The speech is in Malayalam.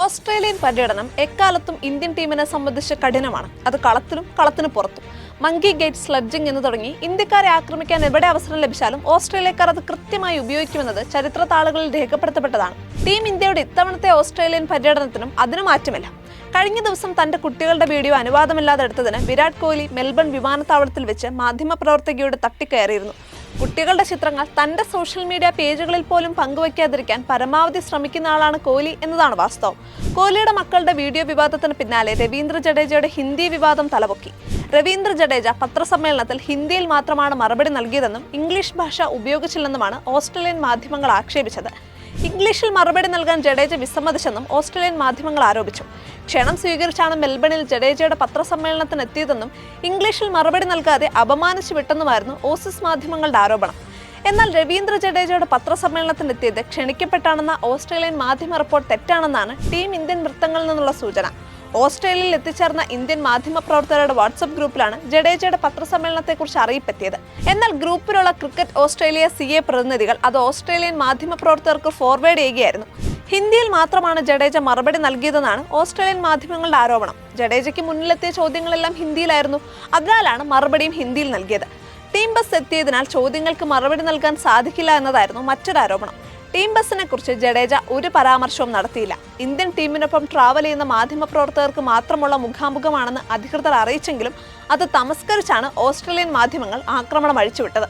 ഓസ്ട്രേലിയൻ പര്യടനം എക്കാലത്തും ഇന്ത്യൻ ടീമിനെ സംബന്ധിച്ച് കഠിനമാണ്. അത് കളത്തിനു പുറത്തും. മങ്കി ഗേറ്റ് സ്ലെഡ്ജിംഗ് എന്ന് തുടങ്ങി ഇന്ത്യക്കാരെ ആക്രമിക്കാൻ എവിടെ അവസരം ലഭിച്ചാലും ഓസ്ട്രേലിയക്കാർ അത് കൃത്യമായി ഉപയോഗിക്കുമെന്നത് ചരിത്ര താളുകളിൽ രേഖപ്പെടുത്തപ്പെട്ടതാണ്. ടീം ഇന്ത്യയുടെ ഇത്തവണത്തെ ഓസ്ട്രേലിയൻ പര്യടനത്തിനും അതിനു മാറ്റമില്ല. കഴിഞ്ഞ ദിവസം തന്റെ കുട്ടികളുടെ വീഡിയോ അനുവാദമില്ലാതെ എടുത്തതിന് വിരാട് കോഹ്ലി മെൽബൺ വിമാനത്താവളത്തിൽ വെച്ച് മാധ്യമപ്രവർത്തകയോട് തട്ടിക്കയറിയിരുന്നു. കുട്ടികളുടെ ചിത്രങ്ങൾ തന്റെ സോഷ്യൽ മീഡിയ പേജുകളിൽ പോലും പങ്കുവയ്ക്കാതിരിക്കാൻ പരമാവധി ശ്രമിക്കുന്ന ആളാണ് കോഹ്ലി എന്നതാണ് വാസ്തവം. കോഹ്ലിയുടെ മക്കളുടെ വീഡിയോ വിവാദത്തിന് പിന്നാലെ രവീന്ദ്ര ജഡേജയുടെ ഹിന്ദി വിവാദം തലപൊക്കി. രവീന്ദ്ര ജഡേജ പത്രസമ്മേളനത്തിൽ ഹിന്ദിയിൽ മാത്രമാണ് മറുപടി നൽകിയതെന്നും ഇംഗ്ലീഷ് ഭാഷ ഉപയോഗിച്ചില്ലെന്നുമാണ് ഓസ്ട്രേലിയൻ മാധ്യമങ്ങൾ ആക്ഷേപിച്ചത്. ഇംഗ്ലീഷിൽ മറുപടി നൽകാൻ ജഡേജ വിസമ്മതിച്ചെന്നും ഓസ്ട്രേലിയൻ മാധ്യമങ്ങൾ ആരോപിച്ചു. ക്ഷണം സ്വീകരിച്ചാണ് മെൽബണിൽ ജഡേജയുടെ പത്രസമ്മേളനത്തിന് എത്തിയതെന്നും ഇംഗ്ലീഷിൽ മറുപടി നൽകാതെ അപമാനിച്ചു വിട്ടെന്നുമായിരുന്നു ഓസീസ് മാധ്യമങ്ങളുടെ ആരോപണം. എന്നാൽ രവീന്ദ്ര ജഡേജയുടെ പത്രസമ്മേളനത്തിനെത്തിയത് ക്ഷണിക്കപ്പെട്ടാണെന്ന ഓസ്ട്രേലിയൻ മാധ്യമ റിപ്പോർട്ട് തെറ്റാണെന്നാണ് ടീം ഇന്ത്യൻ വൃത്തങ്ങളിൽ നിന്നുള്ള സൂചന. ഓസ്ട്രേലിയയിൽ എത്തിച്ചേർന്ന ഇന്ത്യൻ മാധ്യമപ്രവർത്തകരുടെ വാട്സ്ആപ്പ് ഗ്രൂപ്പിലാണ് ജഡേജയുടെ പത്രസമ്മേളനത്തെക്കുറിച്ച് അറിയിപ്പെത്തിയത്. എന്നാൽ ഗ്രൂപ്പിലുള്ള ക്രിക്കറ്റ് ഓസ്ട്രേലിയ CA പ്രതിനിധികൾ അത് ഓസ്ട്രേലിയൻ മാധ്യമപ്രവർത്തകർക്ക് ഫോർവേഡ് ചെയ്യുകയായിരുന്നു. ഹിന്ദിയിൽ മാത്രമാണ് ജഡേജ മറുപടി നൽകിയതെന്നാണ് ഓസ്ട്രേലിയൻ മാധ്യമങ്ങളുടെ ആരോപണം. ജഡേജയ്ക്ക് മുന്നിലെത്തിയ ചോദ്യങ്ങളെല്ലാം ഹിന്ദിയിലായിരുന്നു. അതിനാലാണ് മറുപടിയും ഹിന്ദിയിൽ നൽകിയത്. ടീം ബസ് എത്തിയതിനാൽ ചോദ്യങ്ങൾക്ക് മറുപടി നൽകാൻ സാധിക്കില്ല എന്നതായിരുന്നു മറ്റൊരു ആരോപണം. ടീം ബസിനെ കുറിച്ച് ജഡേജ ഒരു പരാമർശവും നടത്തിയില്ല. ഇന്ത്യൻ ടീമിനൊപ്പം ട്രാവൽ ചെയ്യുന്ന മാധ്യമപ്രവർത്തകർക്ക് മാത്രമുള്ള മുഖാമുഖമാണെന്ന് അധികൃതർ അറിയിച്ചെങ്കിലും അത് തമസ്കരിച്ചാണ് ഓസ്ട്രേലിയൻ മാധ്യമങ്ങൾ ആക്രമണം അഴിച്ചുവിട്ടത്.